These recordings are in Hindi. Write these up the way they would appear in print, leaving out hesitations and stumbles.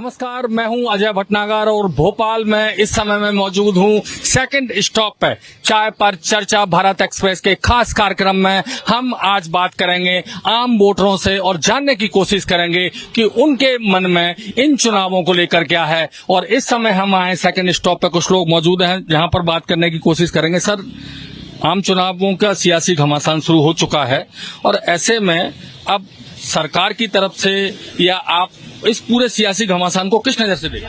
नमस्कार, मैं हूं अजय भटनागर और भोपाल में इस समय मैं मौजूद हूं सेकंड स्टॉप पे चाय पर चर्चा भारत एक्सप्रेस के खास कार्यक्रम में। हम आज बात करेंगे आम वोटरों से और जानने की कोशिश करेंगे कि उनके मन में इन चुनावों को लेकर क्या है। और इस समय हम आए सेकंड स्टॉप पे, कुछ लोग मौजूद हैं जहां पर बात करने की कोशिश करेंगे। सर, आम चुनावों का सियासी घमासान शुरू हो चुका है और ऐसे में अब सरकार की तरफ से या आप इस पूरे सियासी घमासान को किस नजर से देखें?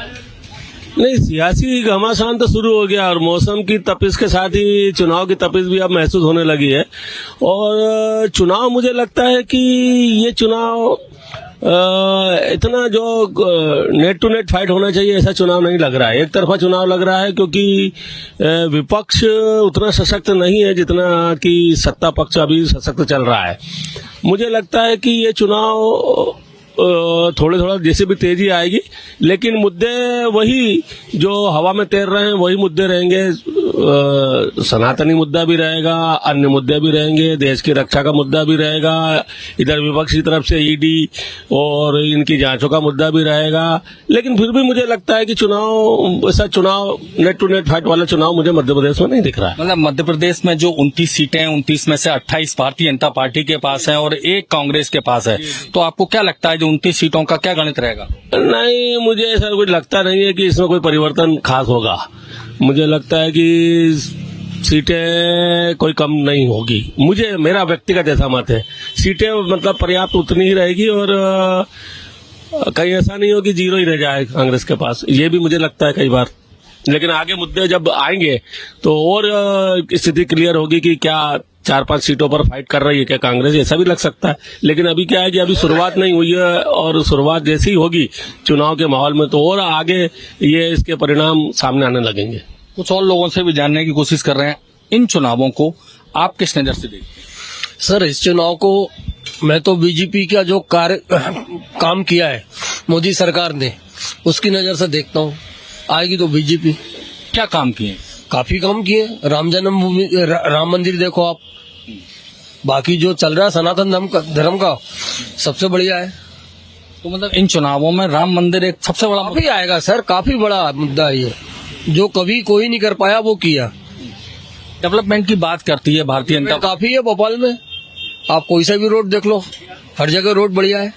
नहीं, सियासी घमासान तो शुरू हो गया और मौसम की तपिश के साथ ही चुनाव की तपिश भी अब महसूस होने लगी है। और चुनाव, मुझे लगता है कि ये चुनाव इतना जो नेट टू नेट फाइट होना चाहिए ऐसा चुनाव नहीं लग रहा है। एक तरफा चुनाव लग रहा है क्योंकि विपक्ष उतना सशक्त नहीं है जितना कि सत्ता पक्ष अभी सशक्त चल रहा है। मुझे लगता है कि ये चुनाव थोड़े थोड़ा जैसे भी तेजी आएगी, लेकिन मुद्दे वही जो हवा में तैर रहे हैं वही मुद्दे रहेंगे। सनातनी मुद्दा भी रहेगा, अन्य मुद्दे भी रहेंगे, देश की रक्षा का मुद्दा भी रहेगा, इधर विपक्ष की तरफ से ईडी और इनकी जांचों का मुद्दा भी रहेगा। लेकिन फिर भी मुझे लगता है कि चुनाव, ऐसा चुनाव नेट टू नेट फाइट वाला चुनाव मुझे मध्य प्रदेश में नहीं दिख रहा है। मतलब मध्य प्रदेश में जो 29 सीटें हैं, 29 में से 28 भारतीय जनता पार्टी के पास है और 1 कांग्रेस के पास है, तो आपको क्या लगता है 29 सीटों का क्या गणित रहेगा? नहीं, मुझे ऐसा कुछ लगता नहीं है कि इसमें कोई परिवर्तन खास होगा। मुझे लगता है कि सीटें कोई कम नहीं होगी। मेरा व्यक्तिगत ऐसा मत है। सीटें मतलब पर्याप्त उतनी ही रहेगी और कहीं ऐसा नहीं हो कि जीरो ही रह जाए कांग्रेस के पास। ये भी मुझे लगता है कई बार। लेकिन आगे मुद्दे जब आएंगे तो और स्थिति क्लियर होगी कि क्या 4-5 सीटों पर फाइट कर रही है क्या कांग्रेस, ऐसा भी लग सकता है। लेकिन अभी क्या है कि अभी शुरुआत नहीं हुई है और शुरुआत जैसी होगी चुनाव के माहौल में तो और आगे ये इसके परिणाम सामने आने लगेंगे। कुछ और लोगों से भी जानने की कोशिश कर रहे हैं, इन चुनावों को आप किस नजर से देखते हैं? सर, इस चुनाव को मैं तो बीजेपी का जो काम किया है मोदी सरकार ने, उसकी नजर से देखता हूँ। आएगी तो बीजेपी। क्या काम किए? काफी काम किए। राम जन्मभूमि, राम मंदिर देखो आप। बाकी जो चल रहा है सनातन धर्म का सबसे बढ़िया है। तो मतलब इन चुनावों में राम मंदिर एक सबसे बड़ा काफी आएगा सर, काफी बड़ा मुद्दा है ये, जो कभी कोई नहीं कर पाया वो किया। डेवलपमेंट की बात करती है भारतीय जनता काफी है भोपाल में। आप कोई सा भी रोड देख लो, हर जगह रोड बढ़िया है।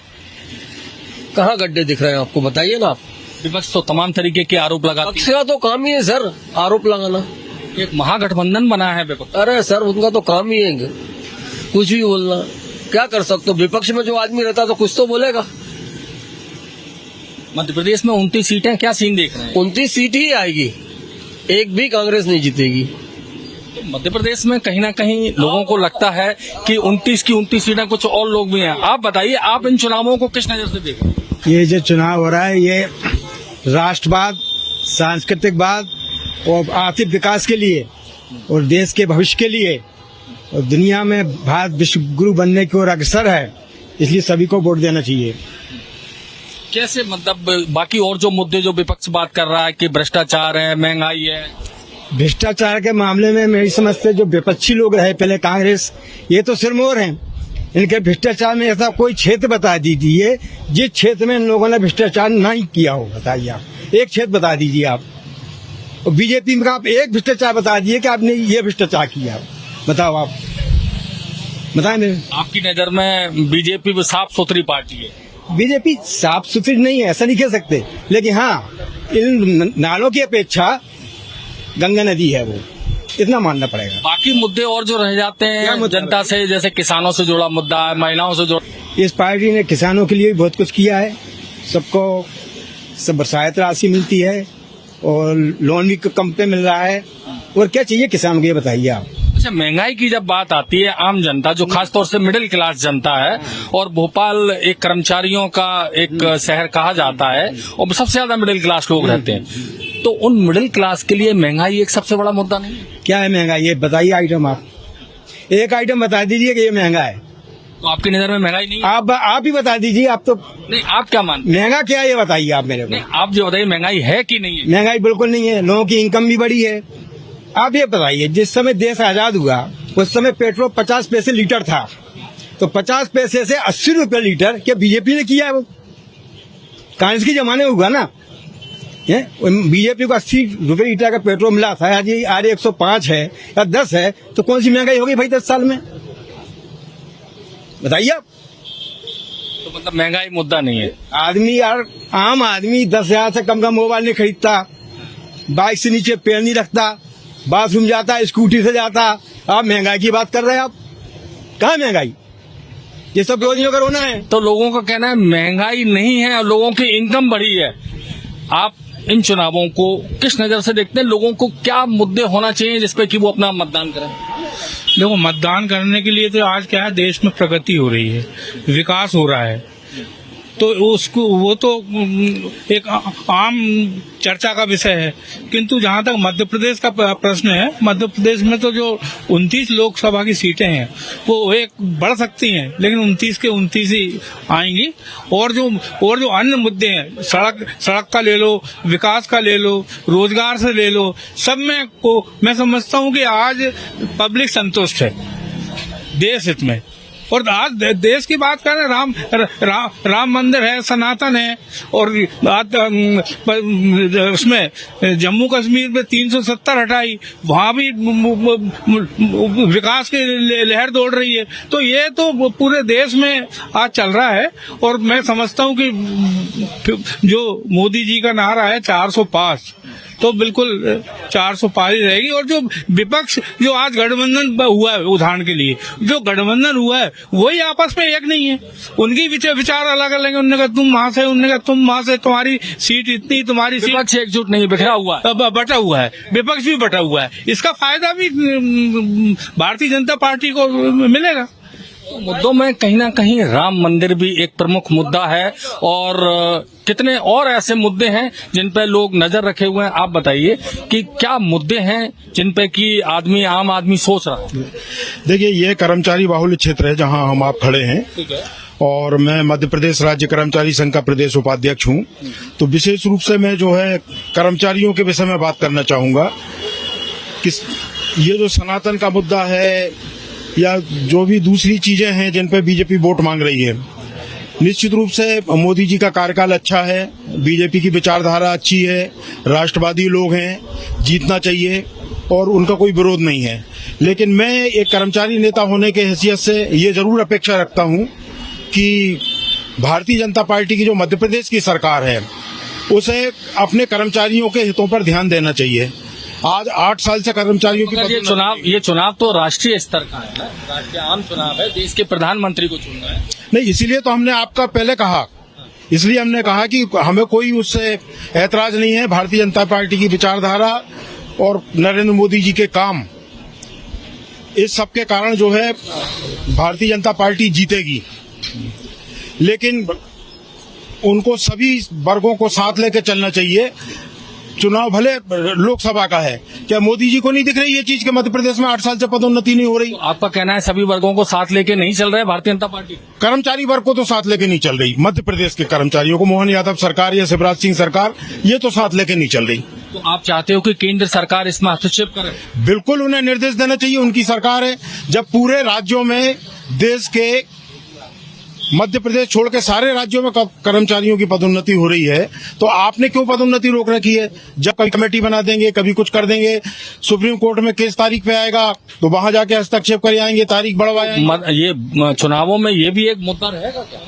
कहाँ गड्ढे दिख रहे हैं आपको, बताइए ना आप। विपक्ष तो तमाम तरीके के आरोप लगाती विपक्ष का तो काम ही है सर आरोप लगाना। है। एक महागठबंधन बना है विपक्ष। अरे सर, उनका तो काम ही है कुछ भी बोलना। क्या कर सकते हो, विपक्ष में जो आदमी रहता तो कुछ तो बोलेगा। मध्य प्रदेश में 29 सीटें, क्या सीन देख रहे हैं? 29 सीट ही आएगी, एक भी कांग्रेस नहीं जीतेगी। तो मध्य प्रदेश में कहीं ना कहीं लोगों को लगता है कि 29 की 29 सीटें कुछ और लोग भी हैं। आप बताइए, आप इन चुनावों को किस नजर से देख रहे हैं? ये जो चुनाव हो रहा है ये राष्ट्रवाद, सांस्कृतिकवाद और आर्थिक विकास के लिए और देश के भविष्य के लिए और दुनिया में भारत विश्व गुरु बनने की ओर अग्रसर है, इसलिए सभी को वोट देना चाहिए। कैसे, मतलब बाकी और जो मुद्दे जो विपक्ष बात कर रहा है कि भ्रष्टाचार है, महंगाई है। भ्रष्टाचार के मामले में मेरी समझ से जो विपक्षी लोग रहे पहले कांग्रेस, ये तो सिरमौर हैं। इनके भ्रष्टाचार में ऐसा कोई क्षेत्र बता दीजिए जिस क्षेत्र में इन लोगों ने भ्रष्टाचार नहीं किया हो। बताइए आप एक क्षेत्र बता दीजिए आप। और बीजेपी में आप एक भ्रष्टाचार बता दीजिए कि आपने ये भ्रष्टाचार किया, बताओ आप, बताएं मेरे। आपकी नजर में बीजेपी वो साफ सुथरी पार्टी है? बीजेपी साफ सुथरी नहीं है ऐसा नहीं कह सकते, लेकिन हाँ, इन नालों की अपेक्षा गंगा नदी है, वो इतना मानना पड़ेगा। बाकी मुद्दे और जो रह जाते हैं जनता से, जैसे किसानों से जुड़ा मुद्दा है, महिलाओं से जुड़ा। इस पार्टी ने किसानों के लिए बहुत कुछ किया है। सबको सब बरसात राशि मिलती है और लोन भी कम पे मिल रहा है। और क्या चाहिए किसानों को, ये बताइए आप। अच्छा, महंगाई की जब बात आती है, आम जनता जो खासतौर से मिडिल क्लास जनता है, और भोपाल एक कर्मचारियों का एक शहर कहा जाता है और सबसे ज्यादा मिडिल क्लास लोग रहते हैं, तो उन मिडिल क्लास के लिए महंगाई एक सबसे बड़ा मुद्दा नहीं है? क्या है महंगाई, ये बताइए आइटम। आप एक आइटम बता दीजिए कि ये महंगा है। तो आपकी नजर में महंगाई नहीं है? आप ही बता दीजिए। आप तो नहीं, आप क्या मानते हैं? महंगा क्या है ये बताइए आप मेरे को। नहीं, आप जो बताइए महंगाई है कि नहीं है? महंगाई बिल्कुल नहीं है, लोगों की इनकम भी बढ़ी है। आप ये बताइए, जिस समय देश आजाद हुआ उस समय पेट्रोल 50 पैसे लीटर था, तो 50 पैसे से 80 रुपए लीटर क्या बीजेपी ने किया है वो? कांग्रेस के जमाने में हुआ ना। बीजेपी को 80 रुपए लीटर का पेट्रोल मिला था, आज 105 है या 10 है, तो कौन सी महंगाई होगी भाई 10 साल में? बताइए आप। तो मतलब महंगाई मुद्दा नहीं है। आदमी यार, आम आदमी 10,000 से कम का मोबाइल नहीं खरीदता, बाइक से नीचे पैर नहीं रखता, बाथरूम जाता, स्कूटी से जाता। आप महंगाई की बात कर रहे हैं? आप कहाँ महंगाई? ये सब रोजियों का रोना है। तो लोगों का कहना है महंगाई नहीं है, लोगों की इनकम बढ़ी है। आप इन चुनावों को किस नजर से देखते हैं? लोगों को क्या मुद्दे होना चाहिए जिसपे कि वो अपना मतदान करें? देखो, मतदान करने के लिए तो आज क्या है, देश में प्रगति हो रही है, विकास हो रहा है, तो उसको वो तो एक आम चर्चा का विषय है। किंतु जहां तक मध्य प्रदेश का प्रश्न है, मध्य प्रदेश में तो जो 29 लोकसभा की सीटें हैं वो एक बढ़ सकती हैं, लेकिन 29 के 29 ही आएंगी। और जो अन्य मुद्दे हैं, सड़क का ले लो, विकास का ले लो, रोजगार से ले लो, सब में को मैं समझता हूं कि आज पब्लिक संतुष्ट है देश हित में। और आज देश की बात करें, राम मंदिर है, सनातन है, और उसमें जम्मू कश्मीर में 370 हटाई, वहां भी विकास की लहर दौड़ रही है। तो ये तो पूरे देश में आज चल रहा है। और मैं समझता हूं कि जो मोदी जी का नारा है 400 पास, तो बिल्कुल 400 पार ही रहेगी। और जो विपक्ष जो आज गठबंधन हुआ है, उदाहरण के लिए जो गठबंधन हुआ है वही आपस में एक नहीं है, उनकी विचार अलग अलग है। उन्होंने कहा तुम वहां से, उन्होंने कहा तुम वहां से, तुम्हारी सीट इतनी, तुम्हारी सीट। विपक्ष एकजुट नहीं, बिखरा हुआ है, बटा हुआ है, विपक्ष भी बटा हुआ है। इसका फायदा भी भारतीय जनता पार्टी को मिलेगा। मुद्दों में कहीं ना कहीं राम मंदिर भी एक प्रमुख मुद्दा है, और कितने और ऐसे मुद्दे हैं जिन पे लोग नजर रखे हुए हैं। आप बताइए कि क्या मुद्दे हैं जिन पे कि आम आदमी सोच रहा है? देखिए, ये कर्मचारी बाहुल्य क्षेत्र है जहां हम आप खड़े हैं, और मैं मध्य प्रदेश राज्य कर्मचारी संघ का प्रदेश उपाध्यक्ष हूं। तो विशेष रूप से मैं जो है कर्मचारियों के विषय में बात करना चाहूंगा कि ये जो सनातन का मुद्दा है या जो भी दूसरी चीजें हैं जिन पे बीजेपी वोट मांग रही है, निश्चित रूप से मोदी जी का कार्यकाल अच्छा है, बीजेपी की विचारधारा अच्छी है, राष्ट्रवादी लोग हैं, जीतना चाहिए और उनका कोई विरोध नहीं है। लेकिन मैं एक कर्मचारी नेता होने के हैसियत से ये जरूर अपेक्षा रखता हूं कि भारतीय जनता पार्टी की जो मध्य प्रदेश की सरकार है उसे अपने कर्मचारियों के हितों पर ध्यान देना चाहिए। आज 8 साल से कर्मचारियों की ये चुनाव तो राष्ट्रीय स्तर का है ना, राष्ट्रीय आम चुनाव है, देश के प्रधानमंत्री को चुनना है। नहीं, इसीलिए तो हमने आपका पहले कहा, इसलिए हमने कहा कि हमें कोई उससे ऐतराज नहीं है। भारतीय जनता पार्टी की विचारधारा और नरेंद्र मोदी जी के काम, इस सब के कारण जो है भारतीय जनता पार्टी जीतेगी। लेकिन उनको सभी वर्गों को साथ लेकर चलना चाहिए। चुनाव भले लोकसभा का है, क्या मोदी जी को नहीं दिख रही ये चीज कि मध्य प्रदेश में 8 साल से पदोन्नति नहीं हो रही? तो आपका कहना है सभी वर्गों को साथ लेके नहीं चल रहे भारतीय जनता पार्टी? कर्मचारी वर्ग को तो साथ लेके नहीं चल रही, मध्य प्रदेश के कर्मचारियों को मोहन यादव सरकार या शिवराज सिंह सरकार ये तो साथ लेके नहीं चल रही। तो आप चाहते हो कि केंद्र सरकार इसमें हस्तक्षेप करे? बिल्कुल, उन्हें निर्देश देना चाहिए, उनकी सरकार है। जब पूरे राज्यों में, देश के मध्य प्रदेश छोड़ के सारे राज्यों में कर्मचारियों की पदोन्नति हो रही है, तो आपने क्यों पदोन्नति रोक रखी है? जब कभी कमेटी बना देंगे, कभी कुछ कर देंगे, सुप्रीम कोर्ट में केस तारीख पे आएगा तो वहां जाके हस्तक्षेप कर आएंगे, तारीख बढ़वाएंगे। ये चुनावों में ये भी एक मुद्दा रहेगा क्या?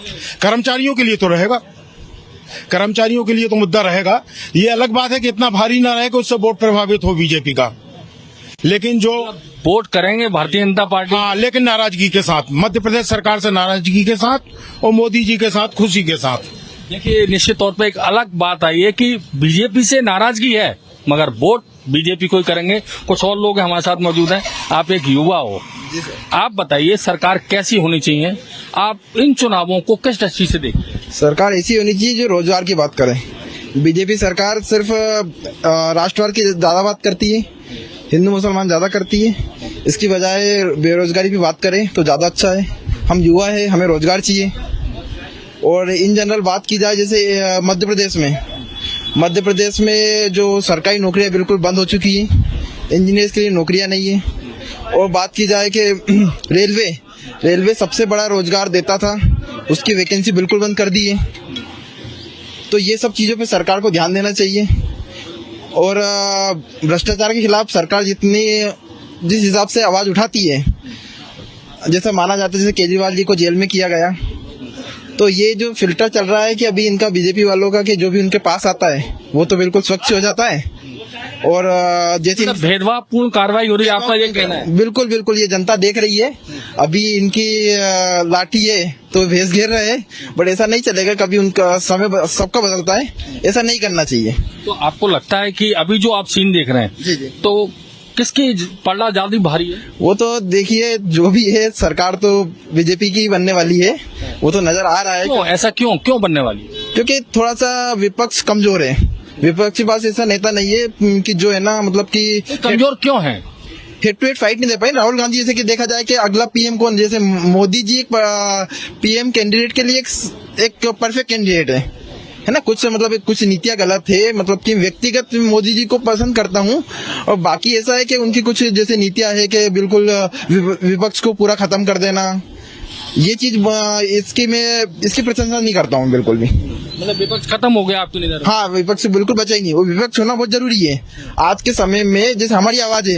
कर्मचारियों के लिए तो रहेगा, कर्मचारियों के लिए तो मुद्दा रहेगा। ये अलग बात है कि इतना भारी ना रहे कि उससे वोट प्रभावित हो बीजेपी का, लेकिन जो वोट करेंगे भारतीय जनता पार्टी, हाँ, लेकिन नाराजगी के साथ, मध्य प्रदेश सरकार से नाराजगी के साथ और मोदी जी के साथ खुशी के साथ। देखिए, निश्चित तौर पे एक अलग बात आई है कि बीजेपी से नाराजगी है मगर वोट बीजेपी को ही करेंगे। कुछ और लोग हमारे साथ मौजूद हैं। आप एक युवा हो, आप बताइए सरकार कैसी होनी चाहिए? आप इन चुनावों को किस दृष्टि से देखते हैं? सरकार ऐसी होनी चाहिए जो रोजगार की बात करे। बीजेपी सरकार सिर्फ राष्ट्रवाद की ज्यादा बात करती है, हिंदू मुसलमान ज्यादा करती है। इसकी बजाय बेरोजगारी की बात करें तो ज्यादा अच्छा है। हम युवा है, हमें रोजगार चाहिए। और इन जनरल बात की जाए, जैसे मध्य प्रदेश में जो सरकारी नौकरियां बिल्कुल बंद हो चुकी हैं, इंजीनियर्स के लिए नौकरियां नहीं है। और बात की जाए कि रेलवे सबसे बड़ा रोजगार देता था, उसकी वैकेंसी बिल्कुल बंद कर दी है। तो ये सब चीजों पे सरकार को ध्यान देना चाहिए। और भ्रष्टाचार के खिलाफ सरकार जिस हिसाब से आवाज उठाती है, जैसा माना जाता है जैसे केजरीवाल जी को जेल में किया गया, तो ये जो फिल्टर चल रहा है कि अभी इनका बीजेपी वालों का कि जो भी उनके पास आता है वो तो बिल्कुल स्वच्छ हो जाता है। और जैसे भेदभावपूर्ण कार्रवाई हो रही है, आपका ये कहना है? बिल्कुल बिल्कुल, ये जनता देख रही है। अभी इनकी लाठी है तो भेस घेर रहे हैं, बट ऐसा नहीं चलेगा। कभी उनका समय सबका बदलता है, ऐसा नहीं करना चाहिए। तो आपको लगता है कि अभी जो आप सीन देख रहे हैं, जी जी, तो किसकी पलड़ा ज्यादा भारी है? वो तो देखिए, जो भी है सरकार तो बीजेपी की बनने वाली है, वो तो नजर आ रहा है। क्यों ऐसा क्यों बनने वाली है? क्योंकि थोड़ा सा विपक्ष कमजोर है। विपक्ष के पास ऐसा नेता नहीं है कि जो है ना, मतलब कि कमजोर क्यों है? हेड टू हेड फाइट नहीं दे पाए। राहुल गांधी जैसे कि देखा जाए कि अगला पीएम कौन, जैसे मोदी जी एक पीएम कैंडिडेट के लिए एक परफेक्ट कैंडिडेट है ना। कुछ मतलब कुछ नीतियां गलत है, मतलब कि व्यक्तिगत मोदी जी को पसंद करता हूं, और बाकी ऐसा है कि उनकी कुछ जैसे नीतियां है कि बिल्कुल विपक्ष को पूरा खत्म कर देना, ये चीज इसकी प्रशंसा नहीं करता हूँ बिल्कुल भी। मतलब विपक्ष खत्म हो गया आपकी नजर में? हाँ, विपक्ष बिल्कुल बचा ही नहीं। वो विपक्ष होना बहुत जरूरी है आज के समय में। जैसे हमारी आवाज है,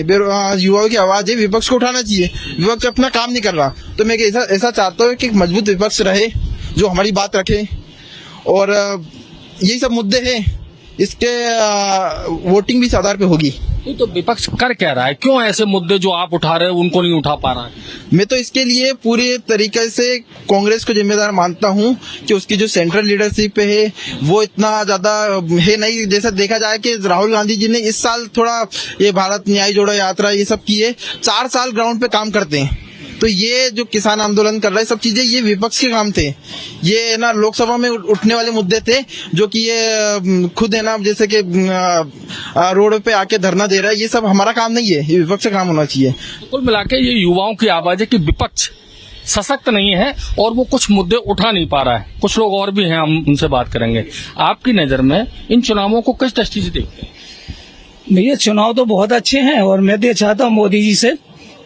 युवाओं की आवाज है, विपक्ष को उठाना चाहिए। विपक्ष अपना काम नहीं कर रहा, तो मैं ऐसा चाहता हूँ कि मजबूत विपक्ष रहे जो हमारी बात रखे। और यही सब मुद्दे हैं, इसके वोटिंग भी इस आधार पे होगी। तो विपक्ष कर क्या रहा है? क्यों ऐसे मुद्दे जो आप उठा रहे हो उनको नहीं उठा पा रहा है? मैं तो इसके लिए पूरे तरीके से कांग्रेस को जिम्मेदार मानता हूं कि उसकी जो सेंट्रल लीडरशिप है वो इतना ज्यादा है नहीं। जैसा देखा जाए कि राहुल गांधी जी ने इस साल थोड़ा ये भारत न्याय जोड़ो यात्रा ये सब की है, 4 साल ग्राउंड पे काम करते हैं। तो ये जो किसान आंदोलन कर रहा है, सब चीजें ये विपक्ष के काम थे। ये ना लोकसभा में उठने वाले मुद्दे थे, जो कि ये खुद है ना, जैसे कि रोड पे आके धरना दे रहा है, ये सब हमारा काम नहीं है, ये विपक्ष का काम होना चाहिए। कुल मिला के ये युवाओं की आवाज है कि विपक्ष सशक्त नहीं है और वो कुछ मुद्दे उठा नहीं पा रहा है। कुछ लोग और भी हैं, हम उनसे बात करेंगे। आपकी नजर में इन चुनावों को किस दृष्टि से देखते हैं? भैया चुनाव तो बहुत अच्छे हैं, और मैं तो चाहता हूँ मोदी जी से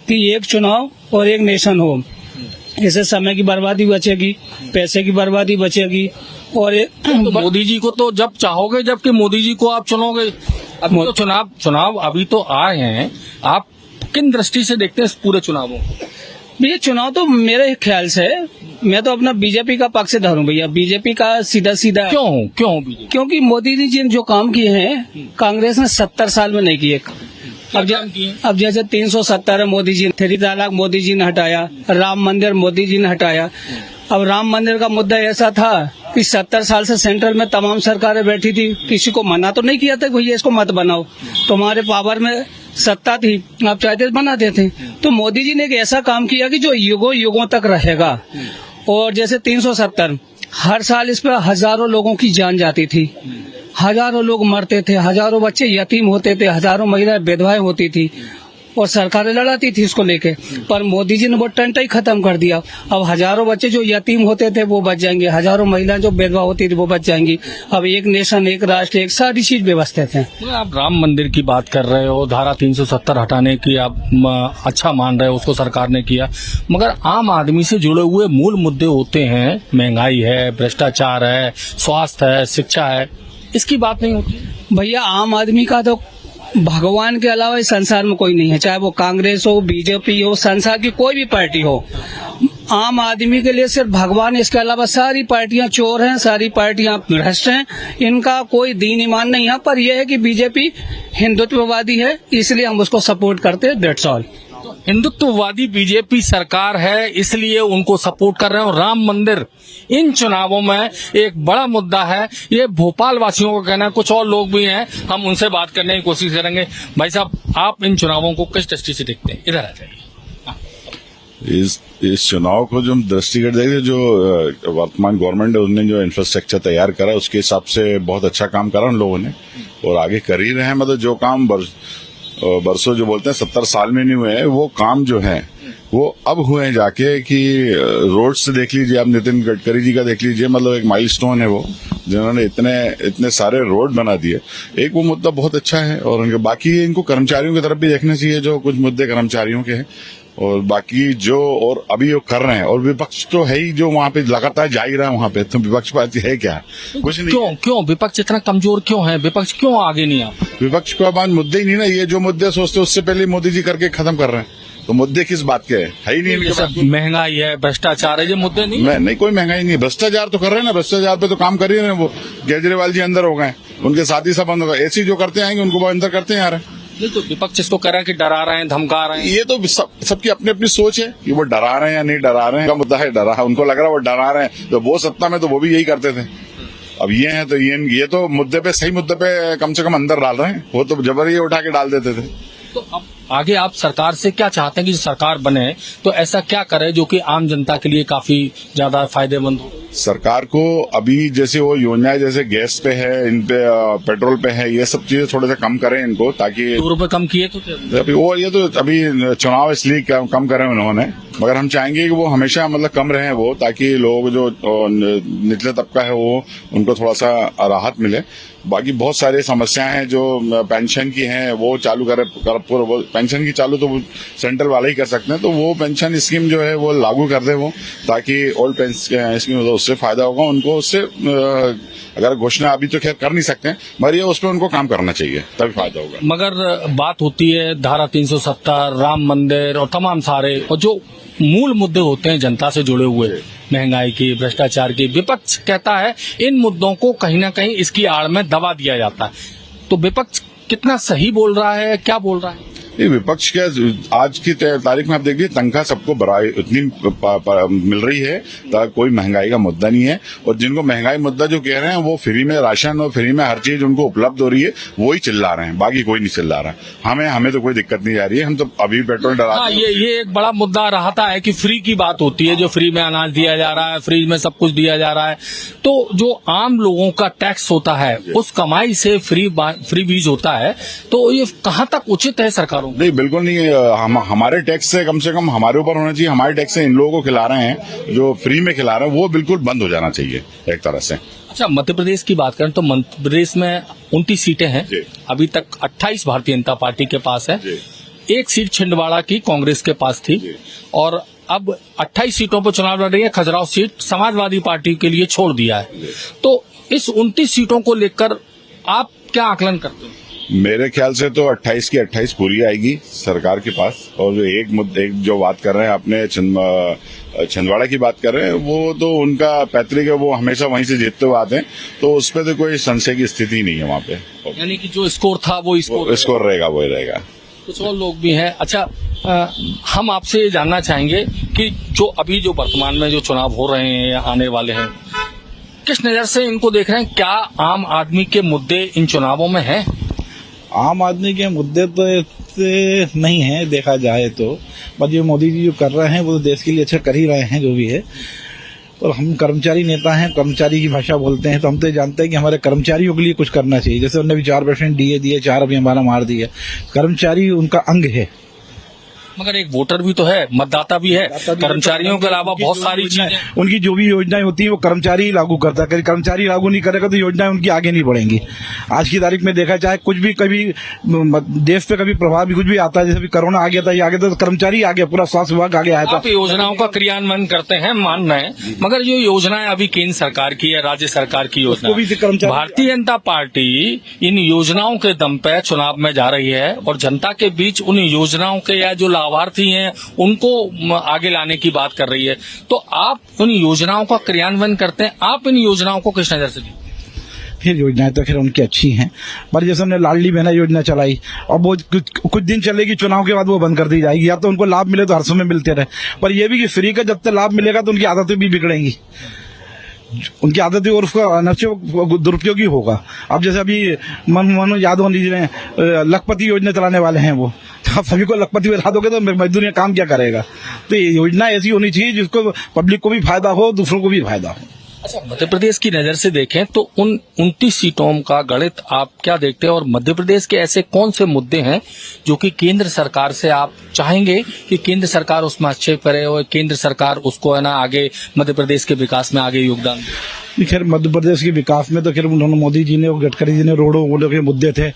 कि एक चुनाव और एक नेशन हो। इससे समय की बर्बादी बचेगी, पैसे की बर्बादी बचेगी। और तो मोदी जी को तो जब चाहोगे, जबकि मोदी जी को आप चुनोगे। अब तो चुनाव अभी तो आए हैं, आप किन दृष्टि से देखते हैं इस पूरे चुनावों को? भैया चुनाव तो मेरे ख्याल से मैं तो अपना बीजेपी का पक्षधर हूँ भैया। बीजेपी का सीधा क्यों बीजेपी? क्योंकि मोदी जी ने जो काम किए हैं कांग्रेस ने 70 साल में नहीं किए। अब जैसे 370 मोदी जी, 3 तलाक मोदी जी ने हटाया, राम मंदिर मोदी जी ने हटाया। अब राम मंदिर का मुद्दा ऐसा था कि 70 साल से सेंट्रल में तमाम सरकारें बैठी थी, किसी को मना तो नहीं किया था भैया इसको मत बनाओ, तुम्हारे पावर में सत्ता थी, आप चाहते बना देते। तो मोदी जी ने एक ऐसा काम किया कि जो युगों तक रहेगा। और जैसे 370 हर साल इस पे हजारों लोगों की जान जाती थी, हजारों लोग मरते थे, हजारों बच्चे यतीम होते थे, हजारों महिलाएं विधवाएं होती थी, और सरकारें लड़ाती थी इसको लेके। पर मोदी जी ने वो टंटा ही खत्म कर दिया। अब हजारों बच्चे जो यतीम होते थे वो बच जाएंगे, हजारों महिलाएं जो विधवा होती थी वो बच जाएंगी। अब एक नेशन, एक राष्ट्र, एक सारी चीज व्यवस्थित है। आप राम मंदिर की बात कर रहे हो, धारा 370 हटाने की आप अच्छा मान रहे हो, उसको सरकार ने किया, मगर आम आदमी से जुड़े हुए मूल मुद्दे होते हैं, महंगाई है, भ्रष्टाचार है, स्वास्थ्य है, शिक्षा है, इसकी बात नहीं होती। भैया आम आदमी का तो भगवान के अलावा इस संसार में कोई नहीं है, चाहे वो कांग्रेस हो, बीजेपी हो, संसार की कोई भी पार्टी हो। आम आदमी के लिए सिर्फ भगवान, इसके अलावा सारी पार्टियां चोर हैं, सारी पार्टियां भ्रष्ट हैं, इनका कोई दीन ईमान नहीं है। पर यह है कि बीजेपी हिंदुत्ववादी है, इसलिए हम उसको सपोर्ट करते हैं, दैट्स ऑल। हिंदुत्ववादी बीजेपी सरकार है इसलिए उनको सपोर्ट कर रहे हैं। और राम मंदिर इन चुनावों में एक बड़ा मुद्दा है, ये भोपाल वासियों का कहना है। कुछ और लोग भी हैं, हम उनसे बात करने की कोशिश करेंगे। भाई साहब, आप इन चुनावों को किस दृष्टि से देखते हैं? इधर आ जाइए। इस चुनाव को जो हम दृष्टिगत देखते, जो वर्तमान गवर्नमेंट है उसने जो इंफ्रास्ट्रक्चर तैयार करा उसके हिसाब से बहुत अच्छा काम करा उन लोगों ने, और आगे कर ही रहे हैं। मतलब जो काम बरसों जो बोलते हैं 70 साल में नहीं हुए हैं, वो काम जो है वो अब हुए हैं जाके। कि रोड से देख लीजिए आप, नितिन गडकरी जी का देख लीजिए, मतलब एक माइलस्टोन है वो, जिन्होंने इतने सारे रोड बना दिए। एक वो मुद्दा बहुत अच्छा है, और उनके बाकी इनको कर्मचारियों की तरफ भी देखना चाहिए, जो कुछ मुद्दे कर्मचारियों के हैं और बाकी जो और अभी वो कर रहे हैं, और विपक्ष तो है ही जो वहाँ पे लगातार जा ही रहा है वहाँ पे, तो विपक्ष पार्टी है क्या, कुछ नहीं। क्यों विपक्ष इतना कमजोर क्यों है? विपक्ष क्यों आगे नहीं आ? विपक्ष के पास मुद्दे ही नहीं ना, ये जो मुद्दे सोचते उससे पहले मोदी जी करके खत्म कर रहे हैं, तो मुद्दे किस बात के है ही नहीं इनके पास। महंगाई है, भ्रष्टाचार है, ये मुद्दे नहीं। नहीं, कोई महंगाई नहीं, भ्रष्टाचार तो कर रहे हैं ना, भ्रष्टाचार पे तो काम कर ही रहे हैं। वो केजरीवाल जी अंदर हो गए, उनके साथ ही सब बंद हो गए, ऐसी जो करते आएंगे उनको वो अंदर करते हैं आ रहे हैं। नहीं तो विपक्ष इसको कह रहा है कि डरा रहे हैं, धमका रहे हैं। ये तो सबकी अपनी अपनी सोच है कि वो डरा रहे हैं या नहीं डरा रहे हैं, का मुद्दा है डरा, उनको लग रहा है वो डरा रहे हैं, तो वो सत्ता में तो वो भी यही करते थे। अब ये है तो ये तो मुद्दे पे, सही मुद्दे पे कम से कम अंदर डाल रहे हैं, वो तो जबरदस्ती उठा के डाल देते थे। तो अब आगे आप सरकार से क्या चाहते हैं कि सरकार बने तो ऐसा क्या करे जो कि आम जनता के लिए काफी ज्यादा फायदेमंद हो? सरकार को अभी जैसे वो योजनाएं जैसे गैस पे है, इन पे पेट्रोल पे है, ये सब चीजें थोड़ा सा कम करें इनको, ताकि 2 रुपए कम किए तो अभी वो ये तो अभी चुनाव इसलिए कम करें उन्होंने, मगर हम चाहेंगे कि वो हमेशा मतलब कम रहे वो, ताकि लोग जो निचले तबका है वो उनको थोड़ा सा राहत मिले। बाकी बहुत सारी समस्याएं हैं जो पेंशन की हैं, वो चालू करे, पेंशन की चालू तो सेंट्रल वाले ही कर सकते हैं, तो वो पेंशन स्कीम जो है वो लागू कर दे वो, ताकि ओल्ड पेंशन स्कीम उससे फायदा होगा उनको। उससे अगर घोषणा अभी तो खैर कर नहीं सकते हैं, मगर ये उस पर उनको काम करना चाहिए, तभी फायदा होगा। मगर बात होती है धारा 370, राम मंदिर और तमाम सारे और जो मूल मुद्दे होते हैं जनता से जुड़े हुए, महंगाई की, भ्रष्टाचार की, विपक्ष कहता है इन मुद्दों को कहीं ना कहीं इसकी आड़ में दबा दिया जाता है। तो विपक्ष कितना सही बोल रहा है, क्या बोल रहा है? ये विपक्ष के आज की तारीख में आप देखिए तनख्वाह सबको इतनी मिल रही है, कोई महंगाई का मुद्दा नहीं है, और जिनको महंगाई मुद्दा जो कह रहे हैं वो फ्री में राशन और फ्री में हर चीज उनको उपलब्ध हो रही है, वो ही चिल्ला रहे हैं, बाकी कोई नहीं चिल्ला रहा। हमें तो कोई दिक्कत नहीं आ रही है, हम तो अभी पेट्रोल डरा। हाँ, ये एक बड़ा मुद्दा रहता है कि फ्री की बात होती है, जो फ्री में अनाज दिया जा रहा है, फ्री में सब कुछ दिया जा रहा है, तो जो आम लोगों का टैक्स होता है उस कमाई से फ्री बीज होता है, तो ये कहाँ तक उचित है सरकार? नहीं, बिल्कुल नहीं। हमारे टैक्स से कम हमारे ऊपर होना चाहिए, हमारे टैक्स से इन लोगों को खिला रहे हैं, जो फ्री में खिला रहे हैं, वो बिल्कुल बंद हो जाना चाहिए एक तरह से। अच्छा, मध्य प्रदेश की बात करें तो मध्य प्रदेश में 29 सीटें हैं, अभी तक 28 भारतीय जनता पार्टी के पास है, 1 सीट छिंदवाड़ा की कांग्रेस के पास थी, और अब 28 सीटों पर चुनाव लड़ रही है। खजुराहो सीट समाजवादी पार्टी के लिए छोड़ दिया है। तो इस 29 सीटों को लेकर आप क्या आकलन करते हैं? मेरे ख्याल से तो 28 की 28 पूरी आएगी सरकार के पास, और जो एक जो बात कर रहे हैं आपने छिंदवाड़ा की बात कर रहे हैं, वो तो उनका पैतृक है, वो हमेशा वहीं से जीतते हुए आते हैं, तो उस पर तो कोई संशय की स्थिति नहीं है वहाँ पे। यानी कि जो स्कोर था वो स्कोर रहेगा, वही रहेगा। कुछ और लोग भी हैं। अच्छा, हम आपसे ये जानना चाहेंगे कि जो अभी जो वर्तमान में जो चुनाव हो रहे हैं या आने वाले हैं, किस नजर से इनको देख रहे हैं? क्या आम आदमी के मुद्दे इन चुनावों में हैं? आम आदमी के मुद्दे तो ऐसे नहीं है देखा जाए तो, पर जो मोदी जी जो कर रहे हैं वो तो देश के लिए अच्छा कर ही रहे हैं जो भी है। और हम कर्मचारी नेता हैं, कर्मचारी की भाषा बोलते हैं, तो हम तो जानते हैं कि हमारे कर्मचारियों के लिए कुछ करना चाहिए। जैसे उन्होंने भी 4% डीए दिए, 4 अभी हमारा मार दिया। कर्मचारी उनका अंग है, मगर एक वोटर भी तो है, मतदाता भी है, कर्मचारियों के अलावा बहुत सारी चीजें। उनकी जो भी योजनाएं होती है वो कर्मचारी ही लागू करता है। कर्मचारी लागू नहीं करेगा तो योजनाएं उनकी आगे नहीं बढ़ेंगी। आज की तारीख में देखा जाए, कुछ भी कभी देश पे कभी प्रभाव भी कुछ भी आता है, जैसे कोरोना आ गया था, ये आ गया था, तो कर्मचारी आ गया, पूरा स्वास्थ्य विभाग आगे आया था। आप योजनाओं का क्रियान्वयन करते हैं, मान रहे हैं, मगर जो योजनाएं अभी केंद्र सरकार की या राज्य सरकार की योजना, भारतीय जनता पार्टी इन योजनाओं के दम पे चुनाव में जा रही है और जनता के बीच उन योजनाओं के या जो लाभार्थी हैं उनको आगे लाने की बात कर रही है। तो आप उन योजनाओं का क्रियान्वयन करते हैं, आप इन योजनाओं को किस नजर से देखते हैं? फिर योजनाएं तो खैर उनकी अच्छी हैं, पर जैसे हमने लाडली बहना योजना चलाई, और वो कुछ दिन चलेगी, चुनाव के बाद वो बंद कर दी जाएगी। या तो उनको लाभ मिले तो हर समय मिलते रहे, पर ये भी कि फ्री का जब तक लाभ मिलेगा तो उनकी आदतें भी बिगड़ेंगी, उनकी आदतें और उसका अनवश्यक दुरुपयोग ही होगा। अब जैसे अभी मनमोहन यादव जी ने लखपति योजना चलाने वाले हैं, वो आप सभी को लखपति बना दोगे तो मजदूर यहाँ काम क्या करेगा? तो ये योजना ऐसी होनी चाहिए जिसको पब्लिक को भी फायदा हो, दूसरों को भी फायदा हो। अच्छा, मध्य प्रदेश की नजर से देखें तो उन 29 सीटों का गणित आप क्या देखते हैं, और मध्य प्रदेश के ऐसे कौन से मुद्दे हैं जो कि केंद्र सरकार से आप चाहेंगे कि केंद्र सरकार उसमें हस्तक्षेप करे और केंद्र सरकार उसको है ना आगे मध्य प्रदेश के विकास में आगे योगदान दे? खैर मध्य प्रदेश के विकास में तो खैर उन्होंने मोदी जी ने और गडकरी जी ने रोडों वोडों के मुद्दे थे,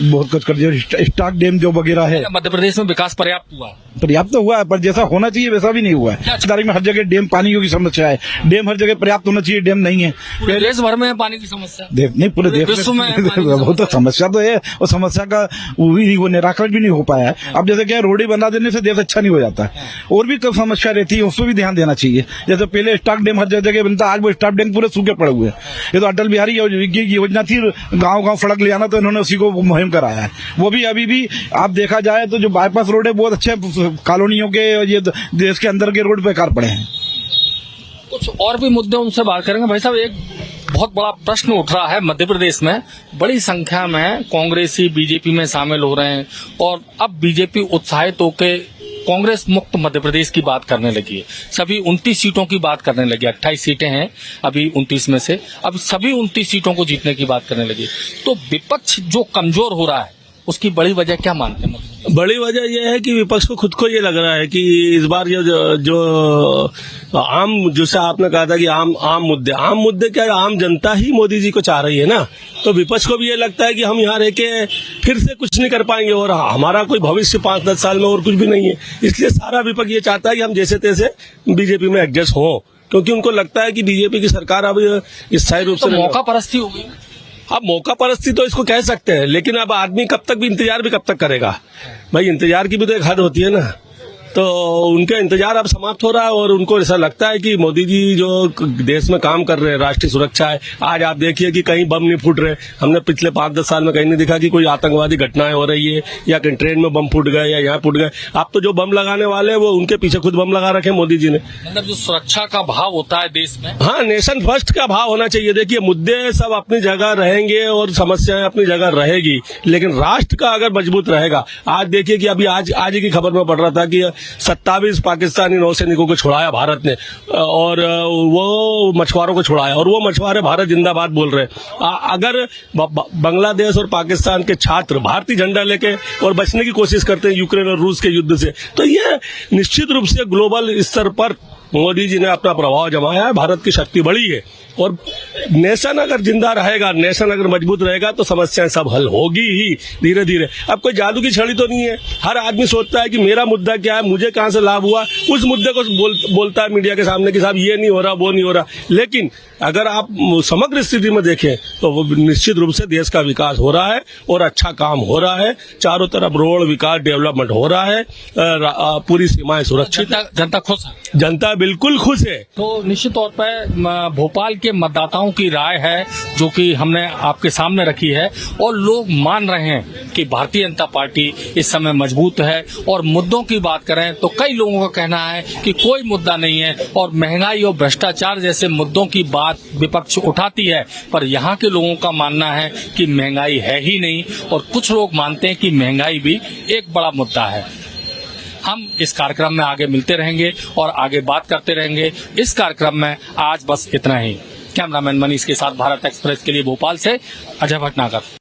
बहुत कुछ कर दिया। स्टॉक डैम जो वगैरह है, मध्य प्रदेश में विकास पर्याप्त हुआ? पर्याप्त तो हुआ है, पर जैसा होना चाहिए वैसा भी नहीं हुआ है। तारीख में हर जगह डैम पानी की समस्या है, डैम हर जगह पर्याप्त होना चाहिए, डैम नहीं है। पूरे देश भर में पानी की समस्या नहीं, पूरे देश विश्व में वो तो समस्या तो है, और समस्या का वो निराकरण भी नहीं हो पाया है। अब जैसे क्या रोडें बना देने से देश अच्छा नहीं हो जाता है, और भी कब समस्या रहती है, उसको भी ध्यान देना चाहिए। जैसे पहले स्टॉक डैम हर जगह बनता, आज वो स्टॉक डैम पूरे सूखे पड़े हुए हैं। ये तो अटल बिहारी की योजना थी, गांव गांव सड़क ले आना, तो इन्होंने उसी को मुहिम कराया है। वो भी अभी भी आप देखा जाए तो जो बाईपास रोड है बहुत अच्छे कॉलोनियों के, ये देश के अंदर के रोड बेकार पड़े हैं। कुछ और भी मुद्दे उनसे बात करेंगे। भाई साहब, एक बहुत बड़ा प्रश्न उठ रहा है, मध्य प्रदेश में बड़ी संख्या में कांग्रेसी बीजेपी में शामिल हो रहे हैं, और अब बीजेपी उत्साहित होकर कांग्रेस मुक्त मध्य प्रदेश की बात करने लगी है। सभी 29 सीटों की बात करने लगी, 28 सीटें हैं अभी 29 में से, अब सभी 29 सीटों को जीतने की बात करने लगी। तो विपक्ष जो कमजोर हो रहा है, उसकी बड़ी वजह क्या मानते हैं? बड़ी वजह यह है कि विपक्ष को खुद को ये लग रहा है कि इस बार जो आम, जैसे आपने कहा था कि आम मुद्दे क्या, आम जनता ही मोदी जी को चाह रही है ना, तो विपक्ष को भी ये लगता है कि हम यहाँ रह के फिर से कुछ नहीं कर पाएंगे, और हमारा कोई भविष्य 5-10 साल में और कुछ भी नहीं है। इसलिए सारा विपक्ष ये चाहता है कि हम जैसे तैसे बीजेपी में एडजस्ट हों, क्योंकि उनको लगता है कि बीजेपी की सरकार अब स्थायी रूप से मौका परस्ती होगी। अब मौका परस्ती तो इसको कह सकते हैं, लेकिन अब आदमी कब तक भी इंतजार भी कब तक करेगा भाई, इंतजार की भी तो एक हद होती है ना। तो उनका इंतजार अब समाप्त हो रहा है, और उनको ऐसा लगता है कि मोदी जी जो देश में काम कर रहे हैं, राष्ट्रीय सुरक्षा है। आज आप देखिए कि कहीं बम नहीं फूट रहे, हमने पिछले 5-10 साल में कहीं नहीं देखा कि कोई आतंकवादी घटनाएं हो रही है, या कहीं ट्रेन में बम फूट गए या यहाँ फूट गए। अब तो जो बम लगाने वाले हैं वो उनके पीछे खुद बम लगा रखे मोदी जी ने। मतलब जो सुरक्षा का भाव होता है देश में, हाँ, नेशन फर्स्ट का भाव होना चाहिए। देखिए, मुद्दे सब अपनी जगह रहेंगे और समस्याएं अपनी जगह रहेगी, लेकिन राष्ट्र का अगर मजबूत रहेगा। आज देखिए कि अभी आज की खबर में पढ़ रहा था कि 27 पाकिस्तानी नौसैनिकों को छुड़ाया भारत ने, और वो मछुआरों को छुड़ाया, और वो मछुआरे भारत जिंदाबाद बोल रहे हैं। अगर बांग्लादेश और पाकिस्तान के छात्र भारतीय झंडा लेके और बचने की कोशिश करते हैं यूक्रेन और रूस के युद्ध से, तो ये निश्चित रूप से ग्लोबल स्तर पर मोदी जी ने अपना प्रभाव जमाया है, भारत की शक्ति बढ़ी है। और नेशन अगर जिंदा रहेगा, नेशन अगर मजबूत रहेगा, तो समस्याएं सब हल होगी ही धीरे धीरे। अब कोई जादू की छड़ी तो नहीं है, हर आदमी सोचता है कि मेरा मुद्दा क्या है, मुझे कहां से लाभ हुआ, उस मुद्दे को बोलता है मीडिया के सामने कि साहब ये नहीं हो रहा, वो नहीं हो रहा। लेकिन अगर आप समग्र स्थिति में देखें तो वो निश्चित रूप से देश का विकास हो रहा है और अच्छा काम हो रहा है, चारों तरफ रोड विकास डेवलपमेंट हो रहा है, पूरी सीमाएं सुरक्षित, जनता खुश है, जनता बिल्कुल खुश है। तो निश्चित तौर पर भोपाल के मतदाताओं की राय है जो कि हमने आपके सामने रखी है, और लोग मान रहे हैं कि भारतीय जनता पार्टी इस समय मजबूत है। और मुद्दों की बात करें तो कई लोगों का कहना है कि कोई मुद्दा नहीं है, और महंगाई और भ्रष्टाचार जैसे मुद्दों की बात विपक्ष उठाती है, पर यहाँ के लोगों का मानना है कि महंगाई है ही नहीं, और कुछ लोग मानते हैं कि महंगाई भी एक बड़ा मुद्दा है। हम इस कार्यक्रम में आगे मिलते रहेंगे और आगे बात करते रहेंगे। इस कार्यक्रम में आज बस इतना ही। कैमरामैन मनीष के साथ भारत एक्सप्रेस के लिए भोपाल से अजय भटनागर।